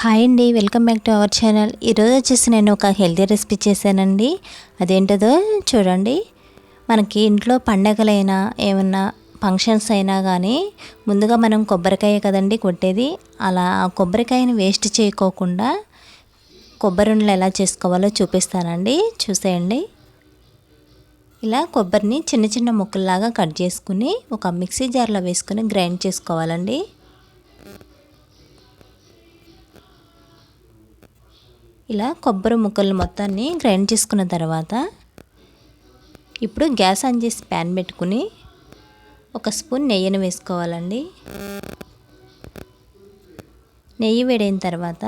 Hi అండి, welcome back to our channel. ఈరోజు వచ్చేసి నేను ఒక హెల్తీ రెసిపీ చేశానండి. అదేంటదో చూడండి. మనకి ఇంట్లో పండగలైనా ఏమన్నా ఫంక్షన్స్ అయినా కానీ ముందుగా మనం కొబ్బరికాయ కదండి కొట్టేది. అలా ఆ కొబ్బరికాయని వేస్ట్ చేయకోకుండా కొబ్బరి ఉండలు ఎలా చేసుకోవాలో చూపిస్తానండి, చూసేయండి. ఇలా కొబ్బరిని చిన్న చిన్న ముక్కల్లాగా కట్ చేసుకుని ఒక మిక్సీ జార్లో వేసుకుని గ్రైండ్ చేసుకోవాలండి. ఇలా కొబ్బరి ముక్కలు మొత్తాన్ని గ్రైండ్ చేసుకున్న తర్వాత ఇప్పుడు గ్యాస్ ఆన్ చేసి ప్యాన్ పెట్టుకుని ఒక స్పూన్ నెయ్యిని వేసుకోవాలండి. నెయ్యి వేడైన తర్వాత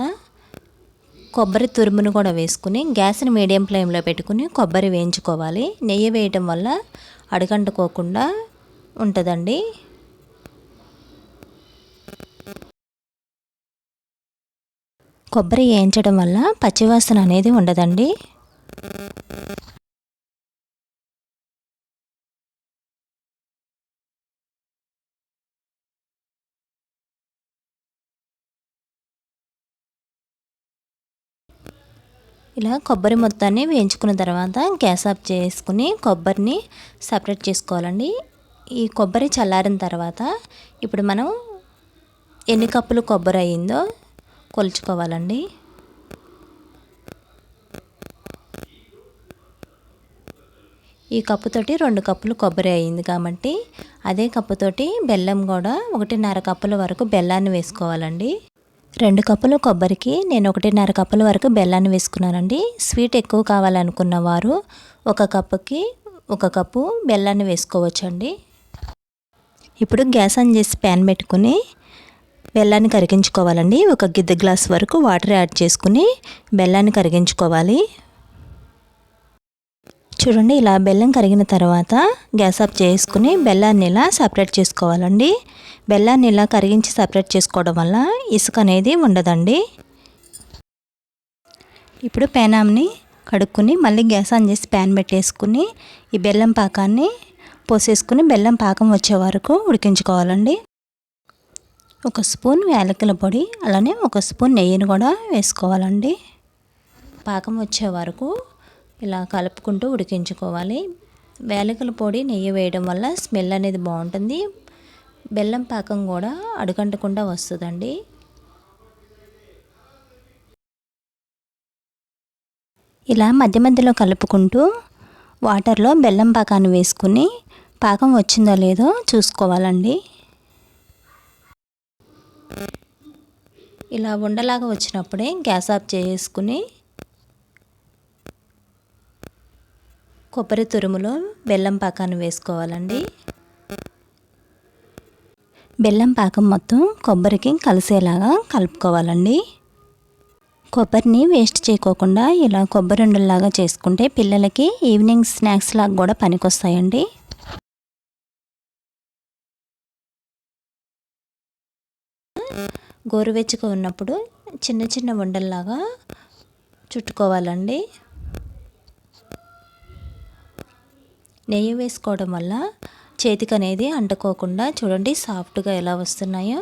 కొబ్బరి తురుమును కూడా వేసుకుని గ్యాస్ని మీడియం ఫ్లేమ్లో పెట్టుకుని కొబ్బరి వేయించుకోవాలి. నెయ్యి వేయటం వల్ల అడుగంటుకోకుండా ఉంటుందండి. కొబ్బరి వేయించడం వల్ల పచ్చివాసన అనేది ఉండదండి. ఇలా కొబ్బరి మొత్తాన్ని వేయించుకున్న తర్వాత గ్యాస్ ఆఫ్ చేసుకుని కొబ్బరిని సపరేట్ చేసుకోవాలండి. ఈ కొబ్బరి చల్లారిన తర్వాత ఇప్పుడు మనం ఎన్ని కప్పులు కొబ్బరి అయ్యిందో కొలుచుకోవాలండి. ఈ కప్పుతోటి 2 కప్పులు కొబ్బరి అయ్యింది కాబట్టి అదే కప్పుతోటి బెల్లం కూడా 1.5 కప్పుల వరకు బెల్లాన్ని వేసుకోవాలండి. 2 కప్పులు కొబ్బరికి నేను 1.5 కప్పుల వరకు బెల్లాన్ని వేసుకున్నానండి. స్వీట్ ఎక్కువ కావాలనుకున్న వారు 1 కప్పుకి 1 కప్పు బెల్లాన్ని వేసుకోవచ్చండి. ఇప్పుడు గ్యాస్ ఆన్ చేసి ప్యాన్ పెట్టుకుని బెల్లాన్ని కరిగించుకోవాలండి. 1 గిద్ద గ్లాస్ వరకు వాటర్ యాడ్ చేసుకుని బెల్లాన్ని కరిగించుకోవాలి. చూడండి, ఇలా బెల్లం కరిగిన తర్వాత గ్యాస్ ఆఫ్ చేసుకుని బెల్లాన్ని ఇలా సపరేట్ చేసుకోవాలండి. బెల్లాన్ని ఇలా కరిగించి సపరేట్ చేసుకోవడం వల్ల ఇసుక అనేది ఉండదండి. ఇప్పుడు పెనాంని కడుక్కుని మళ్ళీ గ్యాస్ ఆన్ చేసి ప్యాన్ పెట్టేసుకుని ఈ బెల్లం పాకాన్ని పోసేసుకుని బెల్లం పాకం వచ్చే వరకు ఉడికించుకోవాలండి. 1 స్పూన్ యాలకుల పొడి అలానే 1 స్పూన్ నెయ్యిని కూడా వేసుకోవాలండి. పాకం వచ్చే వరకు ఇలా కలుపుకుంటూ ఉడికించుకోవాలి. యాలకుల పొడి నెయ్యి వేయడం వల్ల స్మెల్ అనేది బాగుంటుంది. బెల్లం పాకం కూడా అడుగంటకుండా వస్తుందండి. ఇలా మధ్య మధ్యలో కలుపుకుంటూ వాటర్లో బెల్లం పాకాన్ని వేసుకుని పాకం వచ్చిందో లేదో చూసుకోవాలండి. ఇలా ఉండలాగా వచ్చినప్పుడే గ్యాస్ ఆఫ్ చేసుకుని కొబ్బరి తురుములో బెల్లం పాకాన్ని వేసుకోవాలండి. బెల్లం పాకం మొత్తం కొబ్బరికి కలిసేలాగా కలుపుకోవాలండి. కొబ్బరిని వేస్ట్ చేయకోకుండా ఇలా కొబ్బరి ఉండల్లాగా చేసుకుంటే పిల్లలకి ఈవినింగ్ స్నాక్స్ లాగా కూడా పనికొస్తాయండి. గోరువెచ్చగా ఉన్నప్పుడు చిన్న చిన్న ఉండల్లాగా చుట్టుకోవాలండి. నెయ్యి వేసుకోవడం వల్ల చేతికి అనేది అంటుకోకుండా చూడండి సాఫ్ట్గా ఎలా వస్తున్నాయో.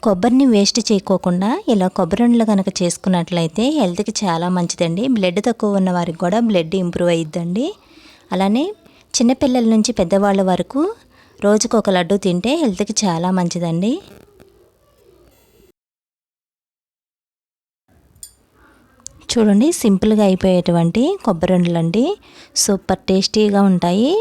కొబ్బరిని వేస్ట్ చేయకోకుండా ఇలా కొబ్బరి ఉండలు కనుక చేసుకున్నట్లయితే హెల్త్కి చాలా మంచిదండి. బ్లడ్ తక్కువ ఉన్న వారికి కూడా బ్లడ్ ఇంప్రూవ్ అయ్యిద్దండి. అలానే చిన్నపిల్లల నుంచి పెద్దవాళ్ళ వరకు రోజుకు 1 లడ్డు తింటే హెల్త్కి చాలా మంచిదండి. చూడండి, సింపుల్గా అయిపోయేటువంటి కొబ్బరి ఉండలండి. సూపర్ టేస్టీగా ఉంటాయి.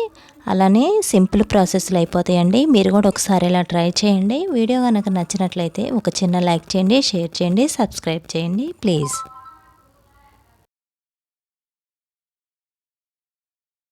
అలానే సింపుల్ ప్రాసెస్లో అయిపోతాయండి. మీరు కూడా ఒకసారి ఇలా ట్రై చేయండి. వీడియో కనుక నచ్చినట్లయితే ఒక చిన్న లైక్ చేయండి, షేర్ చేయండి, సబ్స్క్రైబ్ చేయండి ప్లీజ్.